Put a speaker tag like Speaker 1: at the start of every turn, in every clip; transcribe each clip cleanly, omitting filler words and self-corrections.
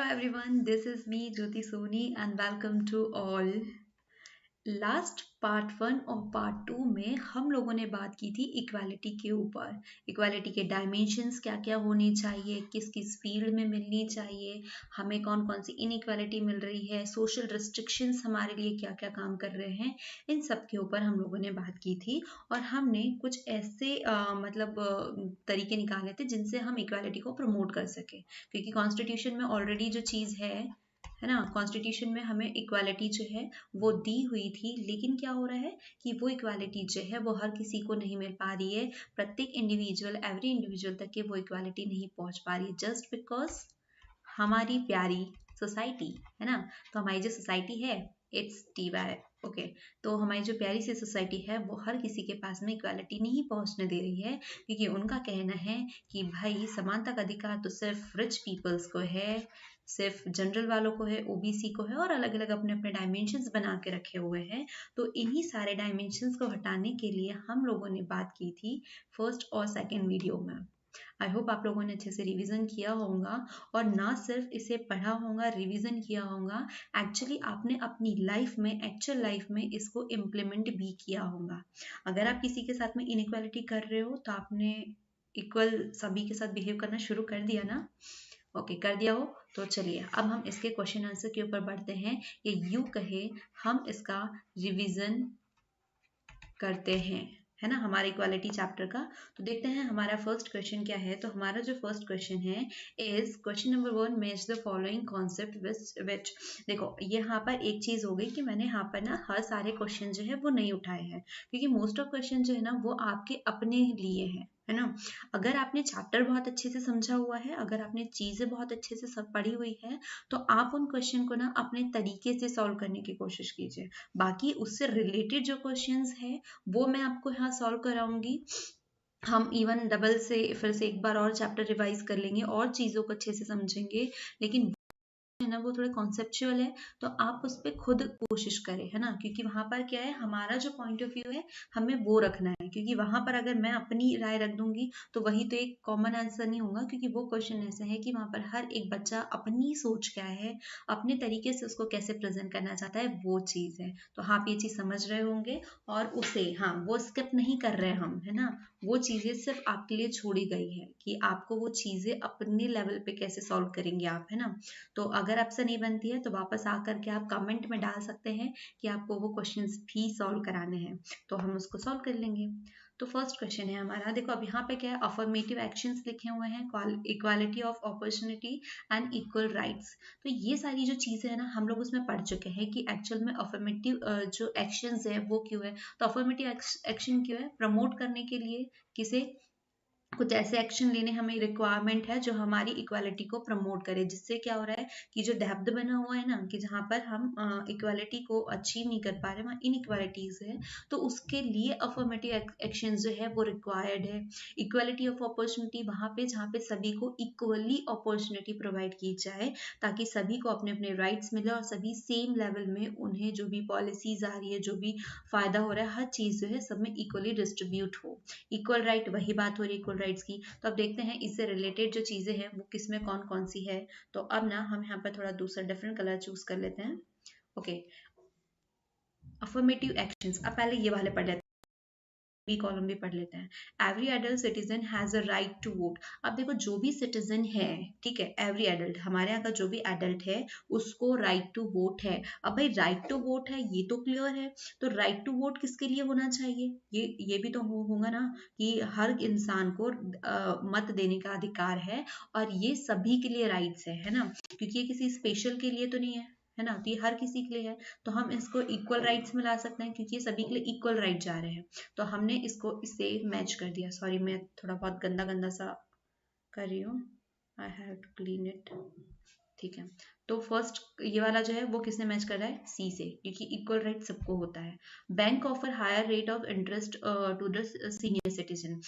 Speaker 1: everyone, this is me Jyoti Soni and welcome to all. Last part 1 और part 2 में हम लोगों ने बात की थी इक्वालिटी के ऊपर। इक्वालिटी के डायमेंशंस क्या क्या होने चाहिए, किस किस फील्ड में मिलनी चाहिए, हमें कौन कौन सी इनइक्वालिटी मिल रही है, सोशल रिस्ट्रिक्शंस हमारे लिए क्या क्या काम कर रहे हैं, इन सब के ऊपर हम लोगों ने बात की थी। और हमने कुछ ऐसे तरीके निकाले थे जिनसे हम इक्वालिटी को प्रमोट कर सके, क्योंकि कॉन्स्टिट्यूशन में ऑलरेडी जो चीज़ है ना, कॉन्स्टिट्यूशन में हमें इक्वालिटी जो है वो दी हुई थी। लेकिन क्या हो रहा है कि वो इक्वालिटी जो है वो हर किसी को नहीं मिल पा रही है, प्रत्येक इंडिविजुअल एवरी इंडिविजुअल तक के वो इक्वालिटी नहीं पहुंच पा रही है, जस्ट बिकॉज हमारी प्यारी सोसाइटी है ना। तो हमारी जो सोसाइटी है इट्स TY ओके। तो हमारी जो प्यारी सी सोसाइटी है वो हर किसी के पास में इक्वालिटी नहीं पहुंचने दे रही है, क्योंकि उनका कहना है कि भाई समानता का अधिकार तो सिर्फ रिच पीपल्स को है, सिर्फ जनरल वालों को है, OBC को है, और अलग अलग अपने अपने डायमेंशंस बना के रखे हुए हैं। तो इन्हीं सारे डायमेंशंस को हटाने के लिए हम लोगों ने बात की थी फर्स्ट और सेकेंड वीडियो में। आई होप आप लोगों ने अच्छे से रिवीजन किया होगा, और ना सिर्फ इसे पढ़ा होगा, रिवीजन किया होगा, एक्चुअली आपने अपनी लाइफ में, एक्चुअल लाइफ में इसको इम्प्लीमेंट भी किया होगा। अगर आप किसी के साथ में इनइक्वालिटी कर रहे हो तो आपने इक्वल सभी के साथ बिहेव करना शुरू कर दिया ना। ओके, कर दिया हो तो चलिए अब हम इसके क्वेश्चन आंसर के ऊपर बढ़ते हैं, ये यूं कहे हम इसका रिवीजन करते हैं, है ना, हमारे इक्वालिटी चैप्टर का। तो देखते हैं हमारा फर्स्ट क्वेश्चन क्या है। तो हमारा जो फर्स्ट क्वेश्चन है is question number 1, match the following concept which. देखो यहाँ पर एक चीज हो गई कि मैंने यहाँ पर ना हर सारे क्वेश्चन जो है वो नहीं उठाए हैं, क्योंकि मोस्ट ऑफ क्वेश्चन जो है ना वो आपके अपने लिए है ना। अगर आपने चैप्टर बहुत अच्छे से समझा हुआ है, अगर आपने चीजें बहुत अच्छे से सब पढ़ी हुई है, तो आप उन क्वेश्चन को ना अपने तरीके से सॉल्व करने की कोशिश कीजिए। बाकी उससे रिलेटेड जो क्वेश्चंस है वो मैं आपको यहाँ सॉल्व कराऊंगी। हम इवन डबल से फिर से एक बार और चैप्टर रिवाइज कर लेंगे और चीज़ों को अच्छे से समझेंगे, लेकिन है ना वो थोड़े कॉन्सेप्चुअल है, तो आप उस पर खुद कोशिश करें, है ना, क्योंकि वहां पर क्या है, हमारा जो पॉइंट ऑफ व्यू है हमें वो रखना है, क्योंकि वहां पर अगर मैं अपनी राय रख दूंगी तो वही तो एक कॉमन आंसर नहीं होगा, क्योंकि वो क्वेश्चन ऐसे है कि वहां पर हर एक बच्चा अपनी सोच क्या है, अपने तरीके से उसको कैसे प्रेजेंट करना चाहता है, वो चीज़ है। तो हाँ, आप ये चीज़ समझ रहे होंगे, और उसे हाँ वो स्किप नहीं कर रहे हम, है ना। वो चीज़ें सिर्फ आपके लिए छोड़ी गई है कि आपको वो चीज़ें अपने लेवल पे कैसे सॉल्व करेंगे आप, है ना। तो अगर आपसे नहीं बनती है तो वापस आकर के आप कमेंट में डाल सकते हैं कि आपको वो क्वेश्चंस भी सॉल्व कराने हैं, तो हम उसको सॉल्व कर लेंगे। तो फर्स्ट क्वेश्चन है हमारा, देखो अब यहाँ पे क्या है, अफर्मेटिव एक्शंस लिखे हुए हैं, equality of opportunity and equal rights. तो ये सारी जो चीज़ें हैं ना हम लोग उसमें पढ़ चुके हैं कि एक्चुअल में अफर्मेटिव जो एक्शंस है वो क्यों है। तो अफर्मेटिव एक्शन क्यों है, प्रमोट करने के लिए किसे, कुछ ऐसे एक्शन लेने हमें रिक्वायरमेंट है जो हमारी इक्वालिटी को प्रमोट करे, जिससे क्या हो रहा है कि जो डेप्थ बना हुआ है ना, कि जहाँ पर हम इक्वालिटी को अचीव नहीं कर पा रहे, वहाँ इनइक्वालिटीज है, तो उसके लिए अफर्मेटिव एक्शन जो है वो रिक्वायर्ड है। इक्वालिटी ऑफ अपॉर्चुनिटी वहाँ पे जहाँ पे सभी को इक्वली अपॉर्चुनिटी प्रोवाइड की जाए, ताकि सभी को अपने अपने राइट्स मिले और सभी सेम लेवल में उन्हें जो भी पॉलिसीज आ रही है, जो भी फायदा हो रहा है, हर चीज़ जो है सब में इक्वली डिस्ट्रीब्यूट हो। इक्वल राइट, वही बात हो रही है इक्वल राइट्स की। तो अब देखते हैं इससे रिलेटेड जो चीजें हैं वो किसमें कौन कौन सी है। तो अब ना हम यहाँ पर थोड़ा दूसरा डिफरेंट कलर चूज कर लेते हैं। ओके, अफर्मेटिव एक्शंस, अब पहले ये वाले पढ़ लेते हैं, बी कॉलम भी पढ़ लेते हैं। Every adult citizen has a right to vote. अब देखो जो भी सिटीजन है, ठीक है, एवरी एडल्ट, हमारे यहाँ का जो भी एडल्ट है उसको राइट टू वोट है। अब भाई राइट टू वोट है ये तो क्लियर है, तो राइट टू वोट किसके लिए होना चाहिए, ये भी तो होगा ना कि हर इंसान को मत देने का अधिकार है, और ये सभी के लिए राइट्स है ना, क्योंकि ये किसी स्पेशल के लिए तो नहीं है ना, तो ये हर किसी के लिए है। तो हम इसको इक्वल राइट्स में ला सकते हैं, क्योंकि ये सभी के लिए इक्वल राइट जा रहे हैं। तो हमने इसको इससे मैच कर दिया। सॉरी, मैं थोड़ा बहुत गंदा गंदा सा कर रही हूँ, I have to clean it, ठीक है। तो फर्स्ट ये वाला जो है वो किसने मैच कर रहा है, सी से, क्योंकि इक्वल राइट सबको होता है। Bank offer higher rate of interest to the senior citizen.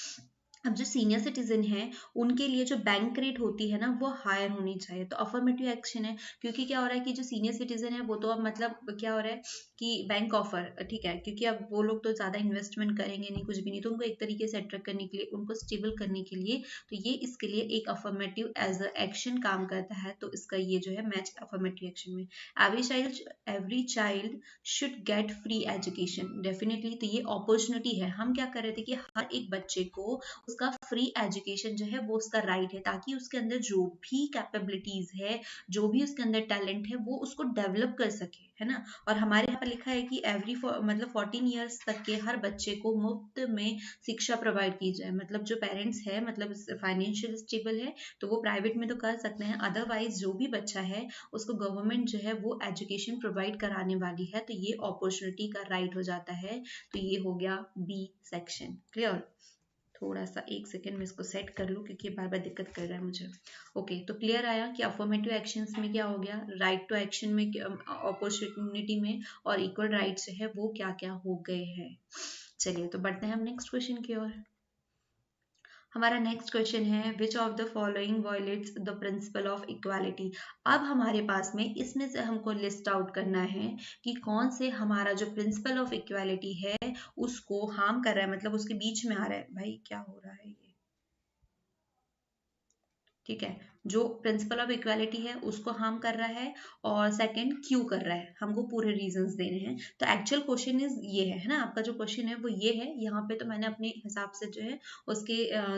Speaker 1: अब जो सीनियर सिटीजन है उनके लिए जो बैंक रेट होती है ना वो हायर होनी चाहिए, तो अफर्मेटिव एक्शन है। क्योंकि क्या हो रहा है कि जो सीनियर सिटीजन है वो तो अब मतलब क्या हो रहा है कि बैंक ऑफर ठीक है, क्योंकि अब वो लोग तो ज्यादा इन्वेस्टमेंट करेंगे नहीं कुछ भी नहीं, तो उनको एक तरीके से अट्रैक्ट करने के लिए, उनको स्टेबल करने के लिए, तो ये इसके लिए एक अफर्मेटिव एज अ एक्शन काम करता है। तो इसका ये जो है मैच अफर्मेटिव एक्शन में। Every child should get free education, definitely तो ये अपॉर्चुनिटी है। हम क्या कर रहे थे कि हर एक बच्चे को उसका फ्री एजुकेशन जो है वो उसका राइट है, ताकि उसके अंदर जो भी कैपेबिलिटीज है, जो भी उसके अंदर टैलेंट है, वो उसको डेवलप कर सके, है ना। और हमारे यहाँ पर लिखा है कि मतलब 14 ईयर्स तक के हर बच्चे को मुफ्त में शिक्षा प्रोवाइड की जाए। मतलब जो पेरेंट्स है मतलब फाइनेंशियल स्टेबल है तो वो प्राइवेट में तो कर सकते हैं, अदरवाइज जो भी बच्चा है उसको गवर्नमेंट जो है वो एजुकेशन प्रोवाइड कराने वाली है, तो ये अपॉर्चुनिटी का राइट हो जाता है। तो ये हो गया बी सेक्शन। क्लियर? थोड़ा सा एक सेकेंड में इसको सेट कर लूँ क्योंकि बार बार दिक्कत कर रहा है मुझे। ओके, तो क्लियर आया कि अफर्मेटिव एक्शंस में क्या हो गया, राइट टू एक्शन में, अपॉर्चुनिटी में, और इक्वल राइट्स है वो क्या क्या हो गए हैं। चलिए तो बढ़ते हैं हम नेक्स्ट क्वेश्चन की ओर। हमारा नेक्स्ट क्वेश्चन है which of the following violets the principle of equality. अब हमारे पास में इसमें से हमको लिस्ट आउट करना है कि कौन से हमारा जो प्रिंसिपल ऑफ इक्वालिटी है उसको हार्म कर रहा है, मतलब उसके बीच में आ रहा है। भाई क्या हो रहा है ये, ठीक है, जो प्रिंसिपल ऑफ इक्वालिटी है उसको हार्म कर रहा है, और सेकंड क्यों कर रहा है, हमको पूरे रीजंस देने हैं। तो एक्चुअल क्वेश्चन इज ये है ना, आपका जो क्वेश्चन है वो ये है। यहाँ पे तो मैंने अपने हिसाब से जो है उसके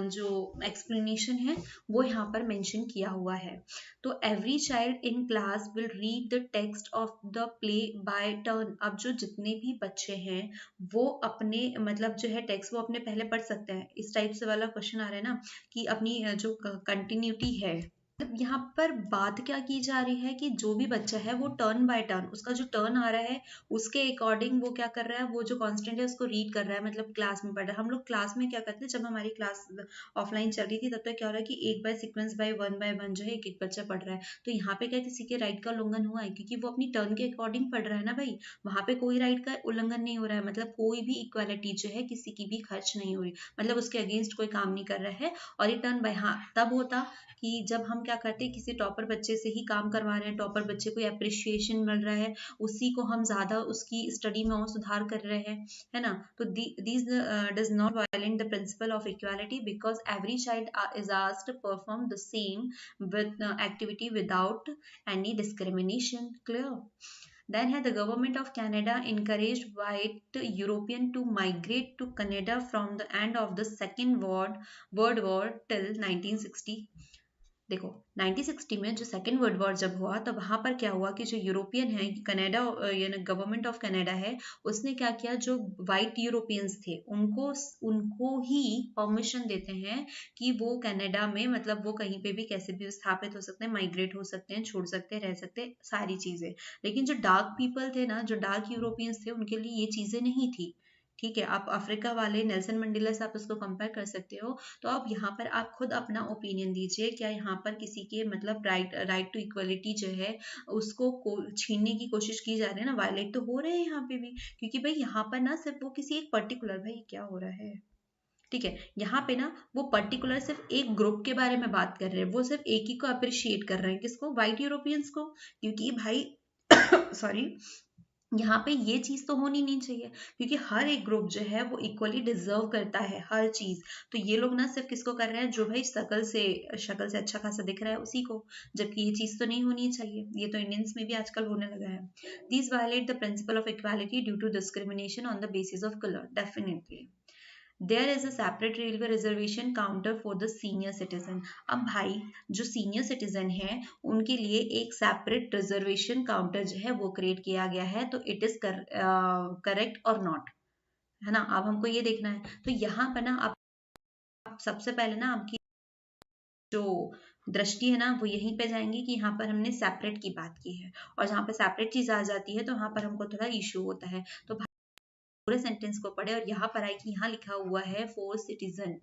Speaker 1: जो एक्सप्लेनेशन है वो यहाँ पर मेंशन किया हुआ है। तो every child in class will read the text of the play by turn. अब जो जितने भी बच्चे हैं वो अपने मतलब जो है टेक्स्ट वो अपने पहले पढ़ सकते हैं, इस टाइप से वाला क्वेश्चन आ रहा है ना कि अपनी जो कंटिन्यूटी है, मतलब यहाँ पर बात क्या की जा रही है कि जो भी बच्चा है वो टर्न बाय टर्न उसका जो टर्न आ रहा है उसके अकॉर्डिंग वो क्या कर रहा है, वो जो कांस्टेंट है उसको रीड कर रहा है, मतलब क्लास में पढ़ रहा है। हम लोग क्लास में क्या करते हैं, जब हमारी क्लास ऑफलाइन चल रही थी तब तक क्या हो रहा है कि एक बाय सीक्वेंस बाय वन जो है एक एक बच्चा पढ़ रहा है। तो यहाँ पे क्या किसी के राइट का उल्लंघन हुआ है, क्योंकि वो अपनी टर्न के अकॉर्डिंग पढ़ रहा है ना भाई, वहां पे कोई राइट का उल्लंघन नहीं हो रहा है, मतलब कोई भी इक्वालिटी जो है किसी की भी खर्च नहीं हो रही, मतलब उसके अगेंस्ट कोई काम नहीं कर रहा है। और ये टर्न बाय हाँ तब होता कि जब हम क्या करते हैं किसी टॉपर बच्चे से ही काम करवा रहे हैं, टॉपर बच्चे को अप्रिशिएशन मिल रहा है, उसी को हम ज्यादा उसकी स्टडी में और सुधार कर रहे हैं, है ना। तो these does not violate the principle of equality because every child is asked to perform the same with activity without any discrimination. Clear? Then had the government of Canada encouraged white European to migrate to Canada from the end of the Second World War till 1960। देखो 1960 में जो second world war जब हुआ तो वहां पर क्या हुआ कि जो यूरोपियन है कनाडा, यानी गवर्नमेंट ऑफ कनाडा है, उसने क्या किया, जो वाइट यूरोपियंस थे उनको उनको ही परमिशन देते हैं कि वो कनाडा में मतलब वो कहीं पे भी कैसे भी स्थापित हो सकते हैं, माइग्रेट हो सकते हैं, छोड़ सकते हैं, रह सकते हैं, सारी चीजें। लेकिन जो डार्क पीपल थे ना, जो डार्क यूरोपियंस थे, उनके लिए ये चीजें नहीं थी। ठीक है, आप अफ्रीका वाले नेल्सन मंडेला से आप इसको कंपेयर कर सकते हो। तो अब यहाँ पर आप खुद अपना ओपिनियन दीजिए, क्या यहाँ पर किसी के मतलब राइट टू इक्वलिटी जो है उसको छीनने की कोशिश की जा रही है ना, वायलेट तो हो रहे हैं यहाँ पे भी, क्योंकि भाई यहाँ पर ना सिर्फ वो किसी एक पर्टिकुलर, भाई क्या हो रहा है, ठीक है, यहाँ पे ना वो पर्टिकुलर सिर्फ एक ग्रुप के बारे में बात कर रहे हैं, वो सिर्फ एक ही को अप्रिशिएट कर रहे हैं, किसको, व्हाइट यूरोपियंस को, क्योंकि भाई सॉरी, यहाँ पे ये चीज तो होनी नहीं चाहिए, क्योंकि हर एक ग्रुप जो है वो इक्वली डिजर्व करता है हर चीज। तो ये लोग ना सिर्फ किसको कर रहे हैं, जो भाई शक्ल से अच्छा खासा दिख रहा है उसी को, जबकि ये चीज तो नहीं होनी चाहिए। ये तो इंडियंस में भी आजकल होने लगा है। These violate the principle of equality due to discrimination on the basis of colour, definitely. There is a separate railway reservation counter for the senior citizen. अब भाई जो सीनियर सिटीजन है उनके लिए एक सेपरेट रिजर्वेशन काउंटर जो है वो क्रिएट किया गया है, तो इट इज करेक्ट और नॉट, है ना। अब हमको ये देखना है, तो यहाँ पर ना आप सबसे पहले ना आपकी जो दृष्टि है ना वो यहीं पे जाएंगी कि यहाँ पर हमने सेपरेट की बात की है, और जहाँ पे सेपरेट चीज आ जाती है तो वहां पर हमको थोड़ा इश्यू होता है। तो पूरे सेंटेंस को पढ़े और यहाँ पर आए कि यहाँ लिखा हुआ है फॉर सिटीजन,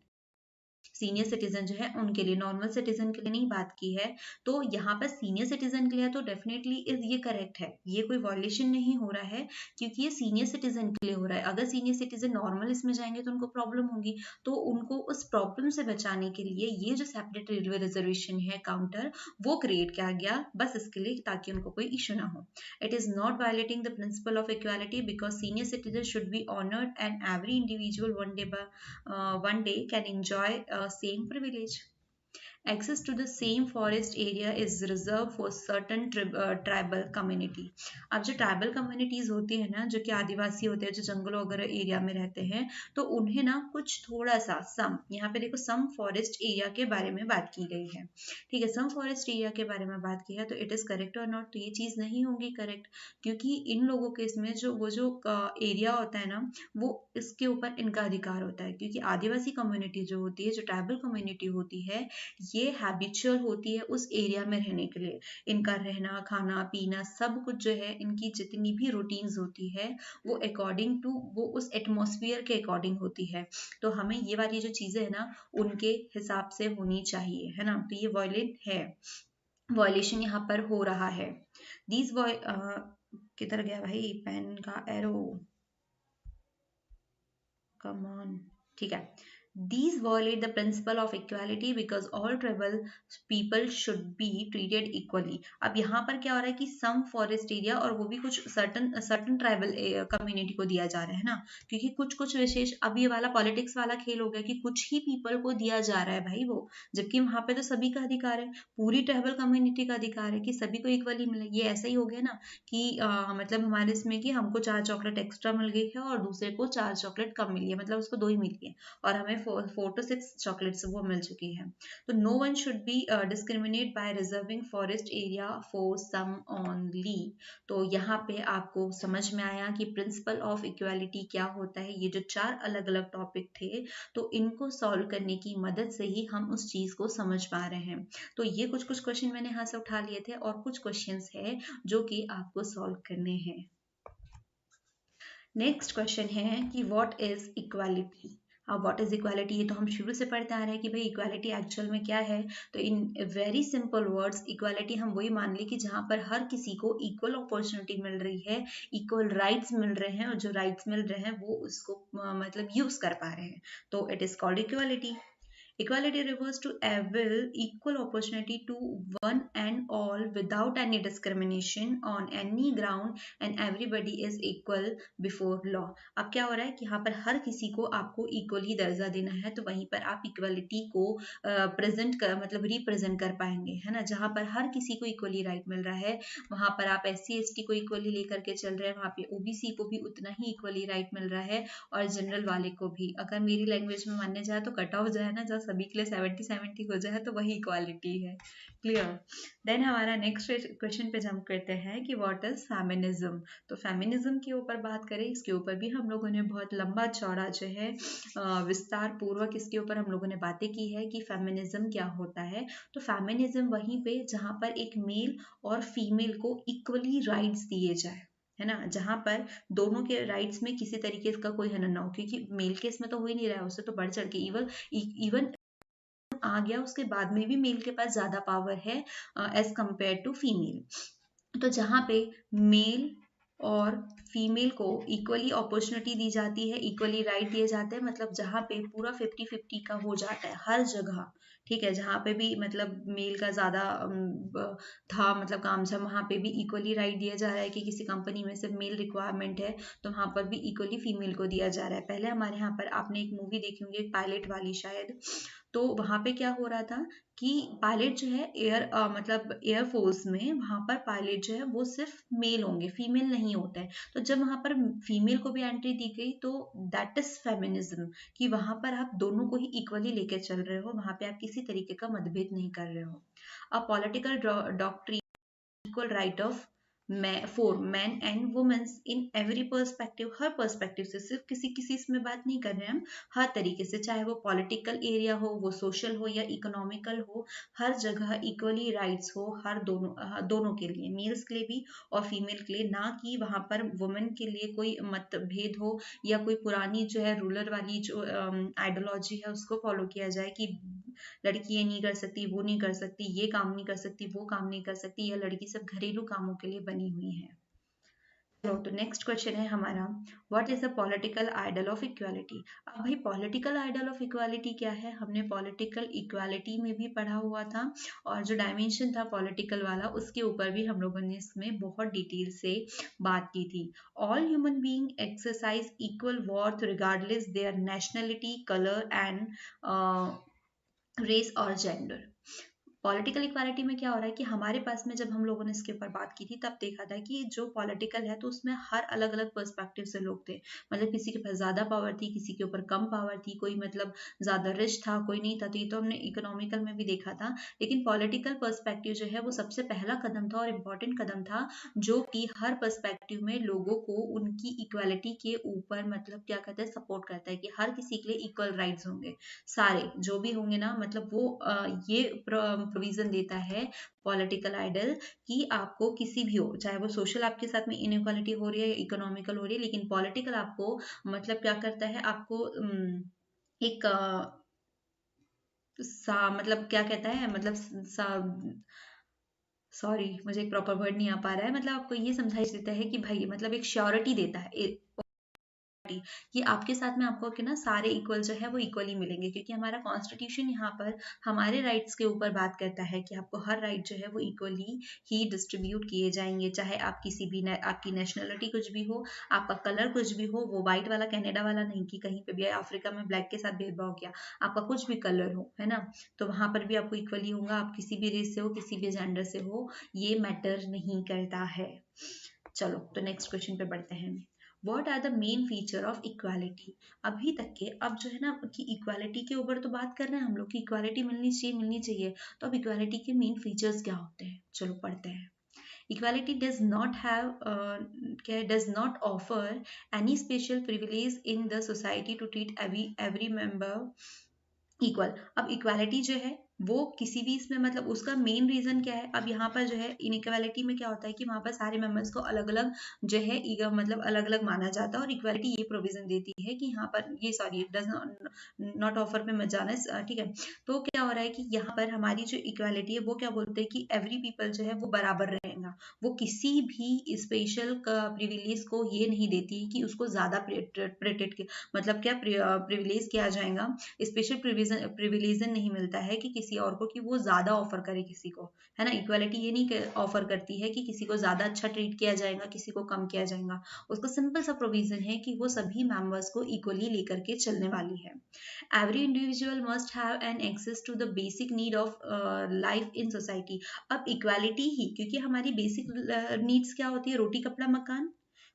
Speaker 1: सीनियर सिटीजन जो है उनके लिए, नॉर्मल सिटीजन के लिए नहीं बात की है। तो यहाँ पर सीनियर सिटीजन के लिए तो डेफिनेटली इज ये करेक्ट है, ये कोई वॉयलेशन नहीं हो रहा है क्योंकि ये सीनियर सिटीजन के लिए हो रहा है। अगर सीनियर सिटीजन नॉर्मल इसमें जाएंगे तो उनको प्रॉब्लम होगी, तो उनको उस प्रॉब्लम से बचाने के लिए ये जो सेपरेट रेलवे रिजर्वेशन है काउंटर, वो क्रिएट किया गया बस इसके लिए, ताकि उनको कोई इशू ना हो। It is not violating the principle of equality because senior citizens should be honored and every individual one day can enjoy same privilege. Access to the same forest area is reserved for certain tribal community. अब जो tribal communities होती है ना, जो कि आदिवासी होते हैं, जो जंगलों वगैरह एरिया में रहते हैं, तो उन्हें ना कुछ थोड़ा सा सम, यहाँ पे देखो सम फॉरेस्ट एरिया के बारे में बात की गई है। ठीक है, सम फॉरेस्ट एरिया के बारे में बात की है, तो इट इज करेक्ट और नॉट? तो ये चीज नहीं होगी करेक्ट, क्योंकि इन लोगों के इसमें जो वो जो एरिया होता है ना, वो इसके ऊपर इनका अधिकार होता है, क्योंकि आदिवासी कम्युनिटी जो होती है, जो ट्राइबल कम्युनिटी होती है, ये हैबिचुअल होती है उस एरिया में रहने के लिए। इनका रहना खाना पीना सब कुछ जो है, इनकी जितनी भी रूटीन्स होती है वो अकॉर्डिंग टू वो उस एटमॉस्फेयर के अकॉर्डिंग होती है। तो हमें ये वाली जो चीजें है ना, उनके हिसाब से होनी चाहिए, है ना। तो ये वॉयलेट है, वॉयलेशन यहाँ पर हो रहा है। दीज किधर गया भाई पेन का एरो, कम ऑन। ठीक है, these violate the principle of equality because all tribal people should be treated equally. अब यहाँ पर क्या हो रहा है कि सम फॉरेस्ट एरिया, और वो भी कुछ सर्टन ट्राइबल कम्युनिटी को दिया जा रहा है ना, क्योंकि कुछ कुछ विशेष, अब ये वाला पॉलिटिक्स वाला खेल हो गया कि कुछ ही पीपल को दिया जा रहा है भाई वो, जबकि वहां पे तो सभी का अधिकार है, पूरी ट्राइबल कम्युनिटी का अधिकार है कि सभी को इक्वली मिले। ये ऐसा ही हो गया ना कि मतलब हमारे इसमें कि हमको 4 चॉकलेट एक्स्ट्रा मिल गई है और दूसरे को 4 चॉकलेट कम मिली है, मतलब उसको 2 ही मिली है, और हमें 4 to 6 चॉकलेट्स वो मिल चुकी है। तो no one should be discriminate by reserving forest area for some only. तो यहाँ पे आपको समझ में आया कि प्रिंसिपल ऑफ इक्वालिटी क्या होता है। ये जो 4 अलग अलग टॉपिक थे, तो इनको सॉल्व करने की मदद से ही हम उस चीज को समझ पा रहे हैं। तो ये कुछ कुछ क्वेश्चन मैंने यहाँ से उठा लिए थे, और कुछ क्वेश्चंस है जो कि आपको सॉल्व करने हैं। नेक्स्ट क्वेश्चन है कि व्हाट इज इक्वालिटी। अब व्हाट इज इक्वालिटी, ये तो हम शुरू से पढ़ते आ रहे हैं कि भाई इक्वालिटी एक्चुअल में क्या है। तो in very simple words, equality हम वही मान ली कि जहां पर हर किसी को इक्वल अपॉर्चुनिटी मिल रही है, इक्वल राइट्स मिल रहे हैं, और जो राइट्स मिल रहे हैं वो उसको मतलब यूज कर पा रहे हैं, तो it is called equality. Equality refers to able equal opportunity to one and all without any discrimination on any ground and everybody is equal before law. अब क्या हो रहा है कि यहाँ पर हर किसी को आपको इक्वल ही दर्जा देना है, तो वहीं पर आप इक्वलिटी को प्रेजेंट कर मतलब रिप्रेजेंट कर पाएंगे, है ना। जहाँ पर हर किसी को इक्वली राइट मिल रहा है, वहां पर आप SC ST को इक्वली लेकर के चल रहे हैं, वहां पे OBC को भी उतना ही इक्वली राइट मिल रहा है, और जनरल वाले को भी। अगर मेरी लैंग्वेज में मानने जाए तो कट ऑफ जो है ना, जहाँ सभी के लिए 70-70 हो जाए, तो वही इक्वालिटी है। क्लियर। देन हमारा नेक्स्ट क्वेश्चन पे जंप करते हैं कि व्हाट इज फेमिनिज्म। तो फेमिनिज्म के ऊपर बात करें, इसके ऊपर भी हम लोगों ने बहुत लंबा चौड़ा जो है विस्तार पूर्वक इसके ऊपर हम लोगों ने बातें की है कि फेमिनिज्म क्या होता है। तो फेमिनिज्म वहीं पे जहाँ पर एक मेल और फीमेल को इक्वली राइट्स दिए जाए, है ना, जहां पर दोनों के राइट्स में किसी तरीके का कोई हनन ना हो, क्योंकि मेल केस में तो हो ही नहीं रहा है, उससे तो बढ़ चढ़ के इवन आ गया, उसके बाद में भी मेल के पास ज्यादा पावर है एज कंपेयर टू फीमेल। तो जहाँ पे मेल और फीमेल को इक्वली अपॉर्चुनिटी दी जाती है, इक्वली राइट दिए जाते हैं, मतलब जहाँ पे पूरा 50-50 का हो जाता है हर जगह। ठीक है, जहाँ पे भी मतलब मेल का ज्यादा था मतलब काम था, वहाँ पे भी इक्वली राइट दिया जा रहा है कि किसी कंपनी में सिर्फ मेल रिक्वायरमेंट है, तो वहाँ पर भी इक्वली फीमेल को दिया जा रहा है। पहले हमारे यहाँ पर आपने एक मूवी देखी होंगी, पायलट वाली शायद, तो वहां पे क्या हो रहा था कि पायलट जो है मतलब एयरफोर्स में, वहां पर पायलट जो है वो सिर्फ मेल होंगे, फीमेल नहीं होता है। तो जब वहां पर फीमेल को भी एंट्री दी गई, तो दैट इज फेमिनिज्म, कि वहां पर आप दोनों को ही इक्वली लेके चल रहे हो, वहां पे आप किसी तरीके का मतभेद नहीं कर रहे हो। A political doctrine equal right of for man and womens in every perspective, हर पर्सपेक्टिव से, सिर्फ किसी किसी इसमें बात नहीं कर रहे हैं हम, हर तरीके से, चाहे वो पॉलिटिकल एरिया हो, वो सोशल हो या इकोनॉमिकल हो, हर जगह इक्वली राइट्स हो, हर दोनों के लिए, मेल्स के लिए भी और फीमेल के लिए, ना कि वहां पर वुमेन के लिए कोई मतभेद हो या कोई पुरानी जो है रूलर वाली जो आइडियोलॉजी है उसको फॉलो किया जाए कि लड़की ये नहीं कर सकती, वो नहीं कर सकती, ये काम नहीं कर सकती, वो काम नहीं कर सकती, या लड़की सब घरेलू कामों के लिए बनी हुई है। तो नेक्स्ट क्वेश्चन है हमारा, what is the political ideal of equality. अब भाई पॉलिटिकल आइडल ऑफ इक्वालिटी क्या है, हमने पॉलिटिकल इक्वालिटी में भी पढ़ा हुआ था, और जो डायमेंशन था पॉलिटिकल वाला उसके ऊपर भी हम लोगों ने इसमें बहुत डिटेल से बात की थी। All human being exercise equal worth regardless their nationality, colour and race और जेंडर। पॉलिटिकल इक्वालिटी में क्या हो रहा है कि हमारे पास में जब हम लोगों ने इसके ऊपर बात की थी तब देखा था कि जो पॉलिटिकल है तो उसमें हर अलग अलग पर्सपेक्टिव से लोग थे, मतलब किसी के पास ज्यादा पावर थी, किसी के ऊपर कम पावर थी, कोई मतलब ज्यादा रिच था, कोई नहीं था, तो ये तो हमने इकोनॉमिकल में भी देखा था। लेकिन पॉलिटिकल पर्सपेक्टिव जो है वो सबसे पहला कदम था और इम्पोर्टेंट कदम था, जो कि हर पर्सपेक्टिव में लोगों को उनकी इक्वालिटी के ऊपर मतलब क्या कहते हैं सपोर्ट करता है कि हर किसी के लिए इक्वल राइट्स होंगे, सारे जो भी होंगे ना, मतलब वो ये प्रोविजन देता है पॉलिटिकल आइडल कि आपको किसी भी हो, चाहे वो सोशल आपके साथ में इनइक्वालिटी हो रही है या इकोनॉमिकल हो रही है, लेकिन पॉलिटिकल आपको मतलब क्या करता है, आपको एक मतलब क्या कहता है, मतलब सॉरी मुझे एक प्रॉपर वर्ड नहीं आ पा रहा है, मतलब आपको ये समझाइश देता है कि भाई मतलब एक श्योरिटी देता है कि आपके साथ में आपको कि ना सारे इक्वल जो है वो इक्वली मिलेंगे, क्योंकि हमारा कॉन्स्टिट्यूशन यहाँ पर हमारे राइट्स के ऊपर बात करता है कि आपको हर राइट जो है वो इक्वली ही डिस्ट्रीब्यूट किए जाएंगे, चाहे आप किसी भी आपकी नेशनलिटी कुछ भी हो, आपका कलर कुछ भी हो, वो व्हाइट वाला कनाडा वाला नहीं कि कहीं पे भी अफ्रीका में ब्लैक के साथ भेदभाव किया, आपका कुछ भी कलर हो, है ना, तो वहां पर भी आपको इक्वली होगा, आप किसी भी रेस से हो, किसी भी जेंडर से हो, ये मैटर नहीं करता है। चलो तो नेक्स्ट क्वेश्चन पे बढ़ते हैं। What are the main feature of equality. अभी तक के अब जो है ना कि इक्वालिटी के ऊपर तो बात कर रहे हैं हम लोग कि इक्वालिटी मिलनी चाहिए, तो अब इक्वालिटी के मेन फीचर्स क्या होते हैं, चलो पढ़ते हैं। Equality does not offer any special privilege in the society to treat every member equal. अब इक्वालिटी जो है वो किसी भी इसमें मतलब उसका मेन रीजन क्या है, अब यहाँ पर जो है इनइक्वालिटी में क्या होता है कि वहां पर सारे मेंबर्स को अलग अलग जो है मतलब अलग अलग माना जाता है, और इक्वालिटी ये प्रोविजन देती है कि यहाँ पर ये सॉरी डज नॉट ऑफर पे मत जाना, ठीक है। तो क्या हो रहा है कि यहाँ पर हमारी जो इक्वालिटी है वो क्या बोलते हैं कि एवरी पीपल जो है वो बराबर रहेगा, वो किसी भी स्पेशल प्रिविलेज को ये नहीं देती कि उसको ज्यादा मतलब क्या प्रिविलेज किया जाएगा, स्पेशल प्रिविलेजन नहीं मिलता है कि किसी और को कि वो ज्यादा ऑफर करे किसी को, है ना। इक्वालिटी ये नहीं ऑफर करती है कि किसी को ज्यादा अच्छा ट्रीट किया जाएगा, किसी को कम किया जाएगा, उसका सिंपल सा प्रोविजन है कि वो सभी मेंबर्स को इक्वली लेकर के चलने वाली है। Every individual must have an access to the basic need of life in society. अब इक्वालिटी ही, क्योंकि हमारी बेसिक नीड्स क्या होती है, रोटी कपड़ा मकान,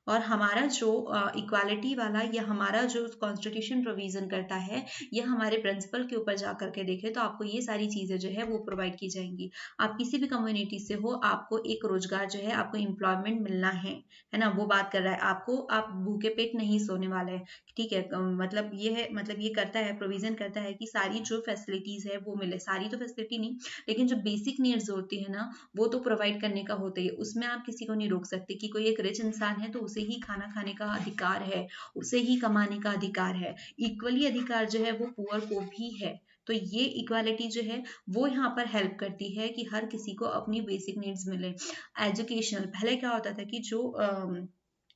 Speaker 1: और हमारा जो इक्वालिटी वाला या हमारा जो कॉन्स्टिट्यूशन प्रोविजन करता है, ये हमारे प्रिंसिपल के ऊपर जा करके देखें तो आपको ये सारी चीजें जो है वो प्रोवाइड की जाएंगी। आप किसी भी कम्युनिटी से हो, आपको एक रोजगार जो है, आपको एम्प्लॉयमेंट मिलना है ना, वो बात कर रहा है आपको, आप भूखे पेट नहीं सोने वाले हैं, ठीक है। मतलब ये है, मतलब ये करता है प्रोविजन करता है कि सारी जो फैसिलिटीज है वो मिले, सारी तो फैसिलिटी नहीं, लेकिन जो बेसिक नीड्स होती है ना वो तो प्रोवाइड करने का होता ही है, उसमें आप किसी को नहीं रोक सकते कि कोई एक रिच इंसान है तो उसे ही खाना खाने का अधिकार है, उसे ही कमाने का अधिकार है, इक्वली अधिकार जो है वो पुअर को भी है। तो ये इक्वालिटी जो है वो यहाँ पर हेल्प करती है कि हर किसी को अपनी बेसिक नीड्स मिले। एजुकेशनल, पहले क्या होता था कि जो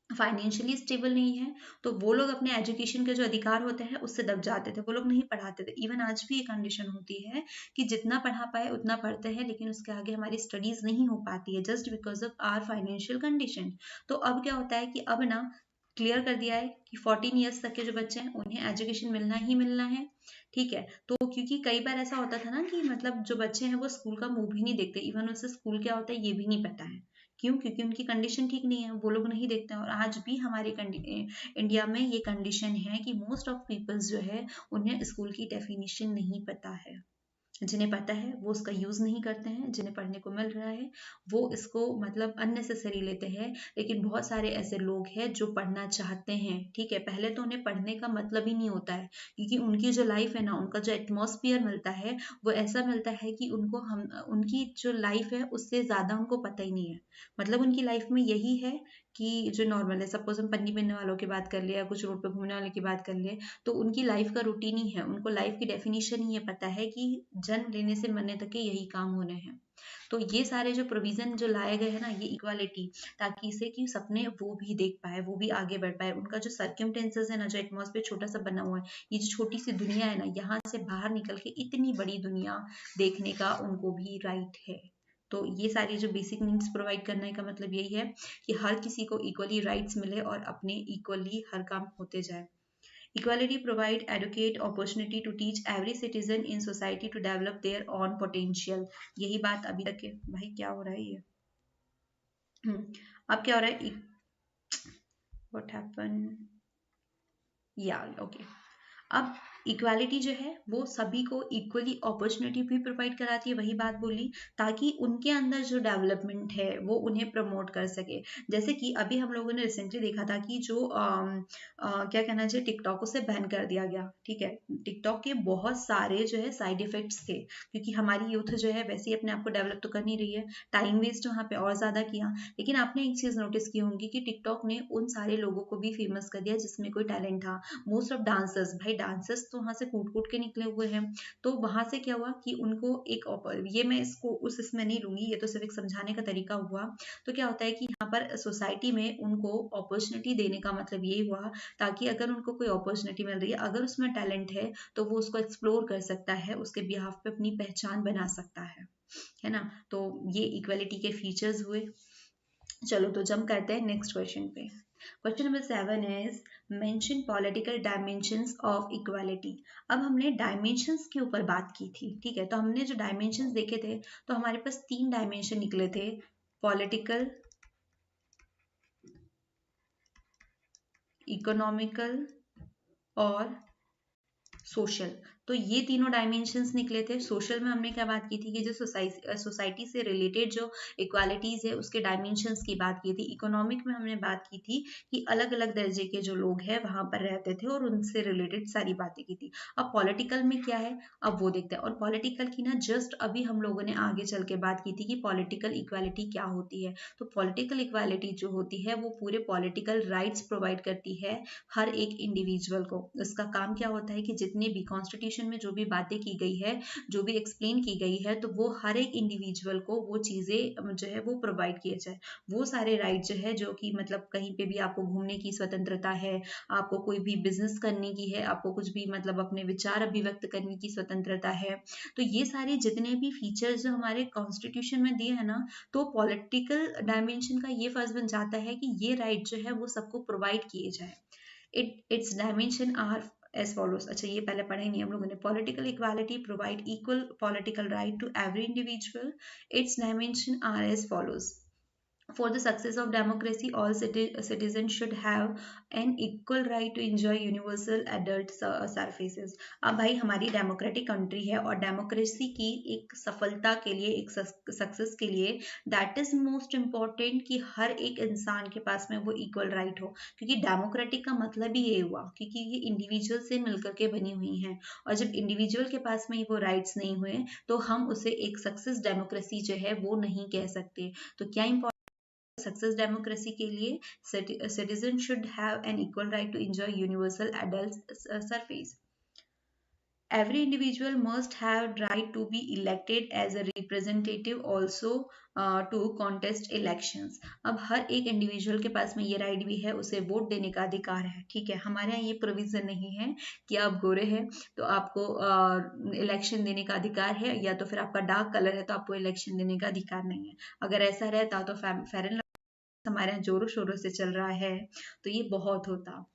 Speaker 1: फाइनेंशियली स्टेबल नहीं है तो वो लोग अपने एजुकेशन के जो अधिकार होते हैं उससे दब जाते थे, वो लोग नहीं पढ़ाते थे। इवन आज भी ये कंडीशन होती है कि जितना पढ़ा पाए उतना पढ़ते हैं, लेकिन उसके आगे हमारी स्टडीज नहीं हो पाती है just because of our financial condition. तो अब क्या होता है कि अब ना क्लियर कर दिया है कि 14 ईयर्स तक के जो बच्चे हैं उन्हें एजुकेशन मिलना ही मिलना है, ठीक है। तो क्योंकि कई बार ऐसा होता था ना कि मतलब जो बच्चे हैं वो स्कूल का मुंह भी नहीं देखते, इवन उसे स्कूल क्या होता है ये भी नहीं पता है, क्यों, क्योंकि उनकी कंडीशन ठीक नहीं है, वो लोग नहीं देखते हैं। और आज भी हमारे इंडिया में ये कंडीशन है कि मोस्ट ऑफ पीपल्स जो है उन्हें स्कूल की डेफिनेशन नहीं पता है। जिन्हें पता है वो उसका यूज नहीं करते हैं, जिन्हें पढ़ने को मिल रहा है वो इसको मतलब अननेसेसरी लेते हैं। लेकिन बहुत सारे ऐसे लोग हैं जो पढ़ना चाहते हैं, ठीक है, पहले तो उन्हें पढ़ने का मतलब ही नहीं होता है, क्योंकि उनकी जो लाइफ है ना, उनका जो एटमॉस्फेयर मिलता है वो ऐसा मिलता है कि उनको हम उनकी जो लाइफ है उससे ज्यादा उनको पता ही नहीं है। मतलब उनकी लाइफ में यही है कि जो नॉर्मल है, सपोज हम पन्नी पहनने वालों की बात कर ले या कुछ रोड पे घूमने वालों की बात कर ले, तो उनकी लाइफ का रूटीन ही है, उनको लाइफ की डेफिनेशन ही ये पता है कि जन्म लेने से मरने तक के यही काम होने हैं। तो ये सारे जो प्रोविजन जो लाए गए हैं ना, ये इक्वालिटी, ताकि इसे कि सपने वो भी देख पाए, वो भी आगे बढ़ पाए, उनका जो सर्कमटेंसेस है ना, जो एटमॉस्फेयर छोटा सा बना हुआ है, ये जो छोटी सी दुनिया है ना, यहाँ से बाहर निकल के इतनी बड़ी दुनिया देखने का उनको भी राइट है। तो ये सारी जो बेसिक नीड्स प्रोवाइड करने का मतलब यही है कि हर किसी को इक्वली राइट्स मिले और अपने इक्वली हर काम होते जाए। Equality provide adequate opportunity to teach every citizen in society to develop their own potential। यही बात अभी तक है भाई, क्या हो रहा है ये? अब क्या हो रहा है? What happened? Yeah, okay। अब इक्वालिटी जो है वो सभी को इक्वली अपॉर्चुनिटी भी प्रोवाइड कराती है, वही बात बोली, ताकि उनके अंदर जो डेवलपमेंट है वो उन्हें प्रमोट कर सके। जैसे कि अभी हम लोगों ने रिसेंटली देखा था कि जो क्या कहना चाहिए, टिकटॉक उसे बैन कर दिया गया, ठीक है। टिकटॉक के बहुत सारे जो है साइड इफेक्ट्स थे, क्योंकि हमारी यूथ जो है वैसे ही अपने आप को डेवलप तो कर नहीं रही है, टाइम वेस्ट वहाँ पे और ज्यादा किया। लेकिन आपने एक चीज नोटिस की होंगी कि टिकटॉक ने उन सारे लोगों को भी फेमस कर दिया जिसमें कोई टैलेंट था। मोस्ट ऑफ डांसर्स, भाई डांसर्स तो वहां से कूट कूट के निकले हुए हैं। तो वहां से क्या हुआ कि उनको एक ये मैं इसको उस इसमें नहीं लूंगी, ये तो सिर्फ एक समझाने का तरीका हुआ। तो क्या होता है कि यहाँ पर सोसाइटी में उनको अपॉर्चुनिटी देने का मतलब ये हुआ, ताकि अगर उनको कोई अपॉर्चुनिटी मिल रही है, अगर उसमें टैलेंट है तो वो उसको एक्सप्लोर कर सकता है, उसके बिहाफ पे अपनी पहचान बना सकता है ना। तो ये इक्वलिटी के फीचर्स हुए। चलो तो जंप करते हैं नेक्स्ट क्वेश्चन पे। Question number 7 is mention political dimensions of equality. अब हमने डायमेंशंस के ऊपर बात की थी, ठीक है। तो हमने जो डायमेंशंस देखे थे, तो हमारे पास 3 डायमेंशन निकले थे, पॉलिटिकल, इकोनॉमिकल और सोशल। तो ये तीनों डायमेंशंस निकले थे। सोशल में हमने क्या बात की थी कि जो सोसाइटी से रिलेटेड जो इक्वालिटीज है उसके डायमेंशंस की बात की थी। इकोनॉमिक में हमने बात की थी कि अलग अलग दर्जे के जो लोग हैं वहां पर रहते थे और उनसे रिलेटेड सारी बातें की थी। अब पॉलिटिकल में क्या है, अब वो देखते हैं। और पॉलिटिकल की ना जस्ट अभी हम लोगों ने आगे चल के बात की थी कि पॉलिटिकल इक्वालिटी क्या होती है। तो पॉलिटिकल इक्वालिटी जो होती है वो पूरे पॉलिटिकल राइट्स प्रोवाइड करती है हर एक इंडिविजुअल को। उसका काम क्या होता है कि जितने भी कॉन्स्टिट्यूशन में जो भी बातें की गई है, जो भी एक्सप्लेन की गई है, तो वो हर एक इंडिविजुअल को वो चीजें जो है वो प्रोवाइड किए जाए। वो सारे राइट जो है, जो कि मतलब कहीं पे भी आपको घूमने की स्वतंत्रता है, आपको कोई भी बिजनेस करने की है, आपको कुछ भी मतलब अपने विचार अभिव्यक्त करने की स्वतंत्रता है। तो ये सारे जितने भी फीचर्स जो हमारे कॉन्स्टिट्यूशन में दिए है ना, तो पॉलिटिकल डायमेंशन का ये फर्ज बन जाता है कि ये राइट जो है वो सबको प्रोवाइड किए जाए। its dimension are as follows। अच्छा ये पहले पढ़ा ही नहीं हम लोगों ने। Political equality provide equal political right to every individual. its dimension are as follows। For the success of democracy, all citizens should have an equal right to enjoy universal adult services। अब भाई हमारी democratic country है और democracy की एक सफलता के लिए, एक सक्सेस के लिए दैट इज मोस्ट इम्पॉर्टेंट कि हर एक इंसान के पास में वो इक्वल राइट हो। क्योंकि डेमोक्रेटिक का मतलब ही ये हुआ, क्योंकि ये इंडिविजुअल से मिलकर के बनी हुई हैं, और जब इंडिविजुअल के पास में वो राइट्स नहीं हुए तो हम उसे एक सक्सेस डेमोक्रेसी जो है वो नहीं कह सकते। तो क्या सक्सेस डेमोक्रेसी के लिए citizen should have an equal right to enjoy universal adult service. Every individual must have right to be elected as a representative also to contest elections। अब हर एक इंडिविजुअल के पास में ये राइट भी है, उसे वोट देने का अधिकार है, ठीक है। हमारे यहाँ ये प्रोविजन नहीं है कि आप गोरे हैं तो आपको इलेक्शन देने का अधिकार है, या तो फिर आपका डार्क कलर है तो आपको इलेक्शन देने का अधिकार नहीं है। अगर ऐसा रहता तो फेयर एंड हमारे यहाँ जोरों शोरों से चल रहा है, तो ये बहुत होता।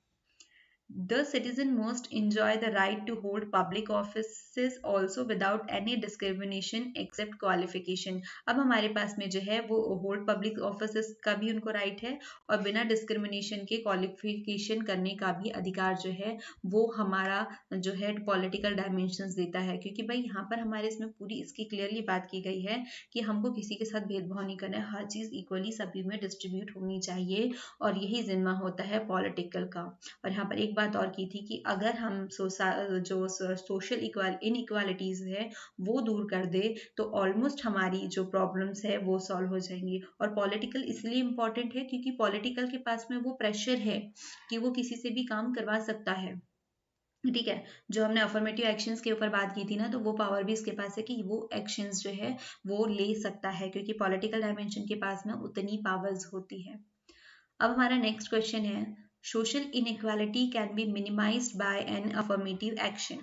Speaker 1: The citizen must enjoy the right to hold public offices also without any discrimination except qualification. अब हमारे पास में जो है वो होल्ड पब्लिक ऑफिसेस का भी उनको राइट है और बिना डिस्क्रिमिनेशन के क्वालिफिकेशन करने का भी अधिकार जो है वो हमारा जो है पॉलिटिकल डायमेंशंस देता है, क्योंकि भाई यहाँ पर हमारे इसमें पूरी इसकी क्लियरली बात की गई है कि हमको किसी के साथ भेदभाव नहीं करना है, हर चीज़ इक्वली सभी में डिस्ट्रीब्यूट होनी चाहिए और यही जिम्मा होता है पॉलिटिकल का। और यहाँ पर एक बात और की थी कि अगर हम जो सोशल इनइक्वालिटीज है वो दूर कर दे तो ऑलमोस्ट हमारी जो प्रॉब्लम्स है वो सॉल्व हो जाएंगी। और पॉलिटिकल इसलिए इम्पोर्टेंट है क्योंकि पॉलिटिकल के पास में वो प्रेशर है कि वो किसी से भी काम करवा सकता है। ठीक है, जो हमने अफर्मेटिव एक्शंस के ऊपर बात की थी ना, तो वो पावर भी इसके पास है कि वो एक्शंस जो है वो ले सकता है, क्योंकि पॉलिटिकल डायमेंशन के पास में उतनी पावर्स होती है। अब हमारा नेक्स्ट क्वेश्चन है, social inequality can be minimised by an affirmative action,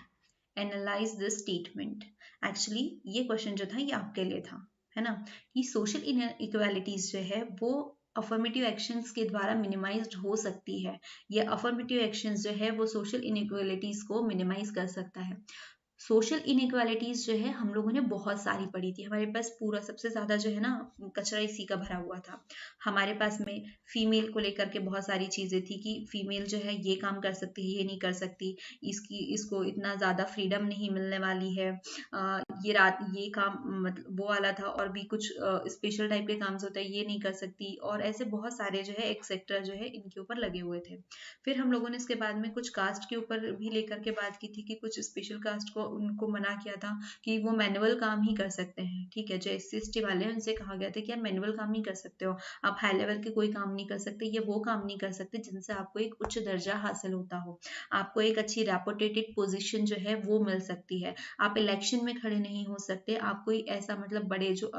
Speaker 1: analyse this statement. Actually ये क्वेश्चन जो था ये आपके लिए था, है ना, कि सोशल इनइक्वालिटीज जो है वो अफर्मेटिव एक्शंस के द्वारा मिनिमाइज्ड हो सकती है। ये अफर्मेटिव एक्शंस जो है वो सोशल इनइक्वालिटीज को मिनिमाइज कर सकता है। सोशल इनइक्वालिटीज जो है हम लोगों ने बहुत सारी पढ़ी थी, हमारे पास पूरा सबसे ज्यादा जो है ना कचरा इसी का भरा हुआ था। हमारे पास में फीमेल को लेकर के बहुत सारी चीजें थी कि फीमेल जो है ये काम कर सकती है, ये नहीं कर सकती, इसको इतना ज्यादा फ्रीडम नहीं मिलने वाली है, ये रात ये काम मतलब वो वाला था, और भी कुछ स्पेशल टाइप के काम होते हैं ये नहीं कर सकती, और ऐसे बहुत सारे जो है एक सेक्टर जो है इनके ऊपर लगे हुए थे। फिर हम लोगों ने इसके बाद में कुछ कास्ट के ऊपर भी लेकर के बात की थी कि कुछ स्पेशल कास्ट को उनको मना किया था कि वो मैनुअल काम ही कर सकते हैं। ठीक है, जो SC/ST वाले हैं उनसे कहा गया था कि आप मैनुअल काम नहीं कर सकते हो, आप हाई लेवल के कोई काम नहीं कर सकते, ये वो काम नहीं कर सकते जिनसे आपको एक उच्च दर्जा हासिल होता हो, आपको एक अच्छी रेपुटेटेड पोजीशन जो है वो मिल सकती है, आप इलेक्शन में खड़े नहीं हो सकते, आप कोई ऐसा मतलब बड़े जो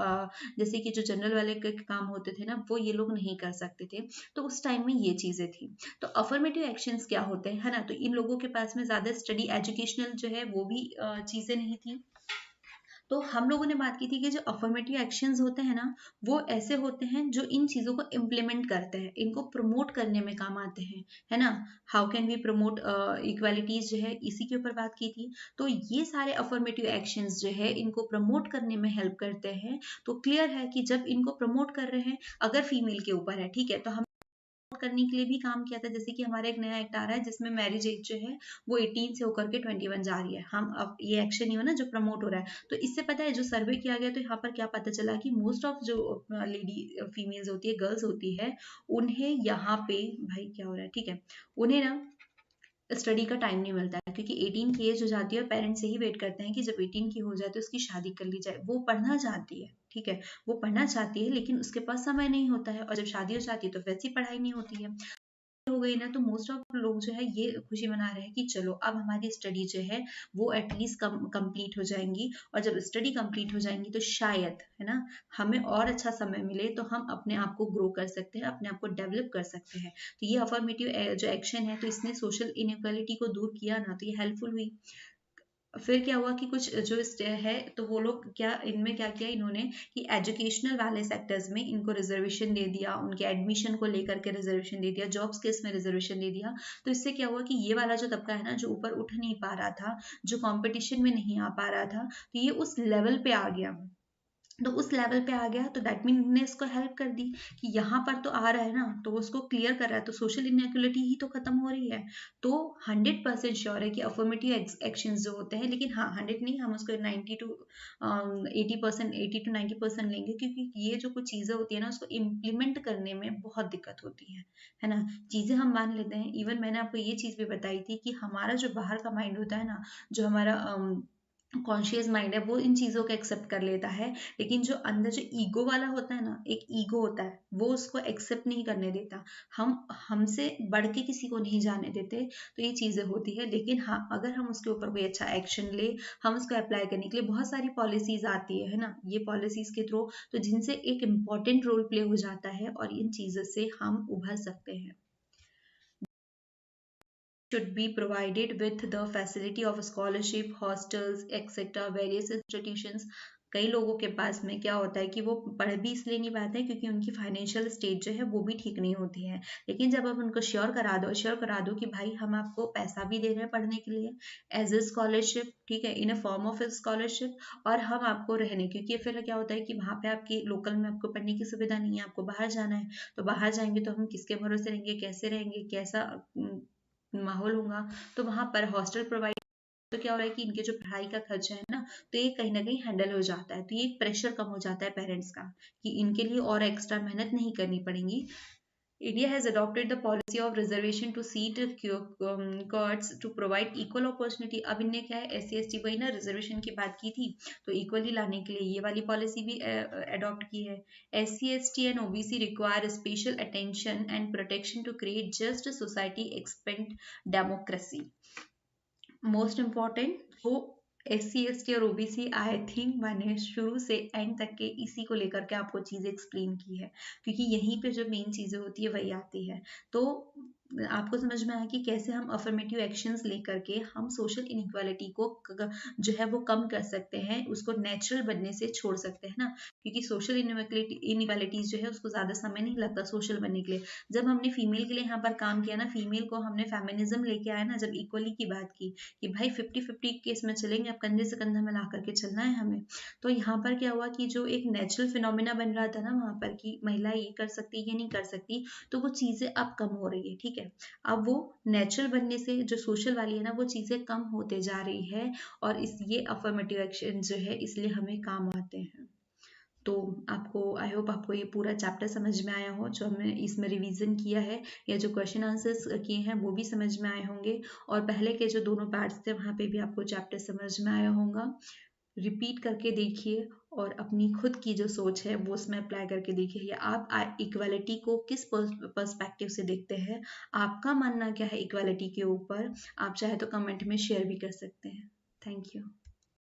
Speaker 1: जैसे कि जो जनरल वाले के काम होते थे ना वो ये लोग नहीं कर सकते थे। तो उस टाइम में ये चीजें थी। तो अफर्मेटिव एक्शंस क्या होते हैं, है ना, तो इन लोगों के पास में ज्यादा स्टडी एजुकेशनल जो है वो भी चीजें नहीं थी। तो हम लोगों ने बात की थी कि जो अफर्मेटिव एक्शंस होते हैं ना वो ऐसे होते हैं जो इन चीजों को इम्प्लीमेंट करते हैं, इनको प्रमोट करने में काम आते हैं, है ना। How can we promote equalities जो है इसी के ऊपर बात की थी। तो ये सारे अफर्मेटिव एक्शंस जो है इनको प्रमोट करने में हेल्प करते हैं। तो क्लियर है कि जब इनको प्रमोट कर रहे हैं, अगर फीमेल के ऊपर है, ठीक है, तो हम करने के लिए भी काम किया था, जैसे कि हमारा एक नया एक्ट आ रहा है जिसमें मैरिज एज जो है वो 18 से होकर के 21 जा रही है। हम अब ये एक्शन ही हो ना जो प्रमोट हो रहा है, तो इससे पता है जो सर्वे किया गया तो यहाँ पर क्या पता चला कि मोस्ट ऑफ जो लेडी फीमेल्स होती है, गर्ल्स होती है, उन्हें यहाँ पे भाई क्या हो रहा है, ठीक है, उन्हें ना स्टडी का टाइम नहीं मिलता है, क्योंकि 18 की एज हो जाती है और पेरेंट्स यही वेट करते हैं कि जब 18 की हो जाए तो उसकी शादी कर ली जाए। वो पढ़ना चाहती है, ठीक है, वो पढ़ना चाहती है लेकिन उसके पास समय नहीं होता है, और जब शादी हो जाती है तो वैसी पढ़ाई नहीं होती है, हो गई ना। तो मोस्ट ऑफ लोग जो है ये खुशी मना रहे हैं कि चलो अब हमारी स्टडी जो है वो एटलीस्ट कंप्लीट हो जाएंगी, और जब स्टडी कंप्लीट हो जाएंगी तो शायद, है ना, हमें और अच्छा समय मिले तो हम अपने आप को ग्रो कर सकते हैं, अपने आप को डेवलप कर सकते हैं। तो ये अफर्मेटिव जो एक्शन है तो इसने सोशल इनइक्वालिटी को दूर किया ना, तो ये हेल्पफुल हुई। फिर क्या हुआ कि कुछ जो है तो वो लोग क्या इनमें क्या किया इन्होंने कि एजुकेशनल वाले सेक्टर्स में इनको रिजर्वेशन दे दिया, उनके एडमिशन को लेकर के रिजर्वेशन दे दिया, जॉब्स के इसमें रिजर्वेशन दे दिया। तो इससे क्या हुआ कि ये वाला जो तबका है ना जो ऊपर उठ नहीं पा रहा था, जो कंपटीशन में नहीं आ पा रहा था, तो ये उस लेवल पे आ गया। तो उस लेवल पे आ गया तो दैट मीन ने इसको हेल्प कर दी कि यहाँ पर तो आ रहा है ना, तो उसको क्लियर कर रहा है, तो सोशल इनइक्वालिटी ही तो खत्म हो रही है। तो 100% श्योर है कि अफर्मेटिव एक्शन जो होते हैं, लेकिन हाँ 100 नहीं, हम उसको 90 टू 80%, 80 to 90% लेंगे, क्योंकि ये जो कुछ चीजें होती है ना उसको इम्प्लीमेंट करने में बहुत दिक्कत होती है ना। चीजें हम मान लेते हैं, इवन मैंने आपको ये चीज भी बताई थी कि हमारा जो बाहर का माइंड होता है ना, जो हमारा कॉन्शियस माइंड है वो इन चीज़ों को एक्सेप्ट कर लेता है, लेकिन जो अंदर जो ईगो वाला होता है ना, एक ईगो होता है वो उसको एक्सेप्ट नहीं करने देता। हम हमसे बढ़ के किसी को नहीं जाने देते, तो ये चीज़ें होती है। लेकिन हाँ अगर हम उसके ऊपर कोई अच्छा एक्शन ले, हम उसको अप्लाई करने के लिए बहुत सारी पॉलिसीज आती है ना, ये पॉलिसीज के थ्रू तो जिनसे एक इम्पॉर्टेंट रोल प्ले हो जाता है और इन चीज़ों से हम उभर सकते हैं। Should be provided with the facility of scholarship, hostels, etc. Various institutions कई लोगों के पास में क्या होता है कि वो पढ़ भी इसलिए नहीं पाते हैं क्योंकि उनकी फाइनेंशियल स्टेट जो है वो भी ठीक नहीं होती है। लेकिन जब आप उनको श्योर करा दो कि भाई हम आपको पैसा भी दे रहे हैं पढ़ने के लिए एज ए स्कॉलरशिप, ठीक है, in a form of a scholarship, और हम आपको रहने, क्योंकि फिर क्या होता है कि वहाँ पे आपकी लोकल में आपको पढ़ने की सुविधा नहीं है, आपको बाहर जाना है, तो बाहर जाएंगे तो हम किसके भरोसे रहेंगे, कैसे रहेंगे, कैसा माहौल होगा, तो वहाँ पर हॉस्टल प्रोवाइड, तो क्या हो रहा है कि इनके जो पढ़ाई का खर्चा है ना, तो ये कहीं ना कहीं हैंडल हो जाता है, तो ये एक प्रेशर कम हो जाता है पेरेंट्स का कि इनके लिए और एक्स्ट्रा मेहनत नहीं करनी पड़ेगी। India has adopted the policy of reservation to seat courts to provide equal opportunity। अब इनने क्या है SC ST वही ना रिजर्वेशन की बात की थी, तो इक्वली लाने के लिए ये वाली पॉलिसी भी अडॉप्ट की है। SC ST and OBC require special attention and protection to create just society expand democracy। Most important वो SC ST और OBC आई थिंक मैंने शुरू से एंड तक के इसी को लेकर के आपको चीज़ें एक्सप्लेन की है, क्योंकि यहीं पे जो मेन चीज़ें होती है वही आती है। तो आपको समझ में आया कि कैसे हम अफर्मेटिव एक्शंस लेकर के हम सोशल इनइक्वालिटी को जो है वो कम कर सकते हैं, उसको नेचुरल बनने से छोड़ सकते हैं ना, क्योंकि सोशल इनइक्वालिटीज जो है उसको ज़्यादा समय नहीं लगता सोशल बनने के लिए। जब हमने फीमेल के लिए यहाँ पर काम किया ना, फीमेल को हमने फेमिनिज्म लेके आया ना, जब इक्वली की बात की कि भाई 50-50 केस में चलेंगे, अब कंधे से कंधा मिला करके चलना है हमें, तो यहाँ पर क्या हुआ कि जो एक नेचुरल फिनोमिना बन रहा था ना वहाँ पर कि महिला ये कर सकती ये नहीं कर सकती, तो वो चीज़ें अब कम हो रही है, ठीक है। अब वो नेचुरल बनने से जो सोशल वाली है ना वो चीज़ें कम होते जा रही है, और इस ये अफर्मेटिव एक्शन जो है इसलिए हमें काम आते हैं। तो आपको आई होप आपको ये पूरा चैप्टर समझ में आया हो, जो हमने इसमें रिवीजन किया है या जो क्वेश्चन आंसर्स किए हैं वो भी समझ में आए होंगे, और पहले के जो दोनों पार्ट्स थे वहाँ पे भी आपको चैप्टर समझ में आया होगा। रिपीट करके देखिए और अपनी खुद की जो सोच है वो उसमें अप्लाई करके देखिए, या आप इक्वालिटी को किस पर्सपेक्टिव से देखते हैं, आपका मानना क्या है इक्वालिटी के ऊपर, आप चाहे तो कमेंट में शेयर भी कर सकते हैं। Thank you.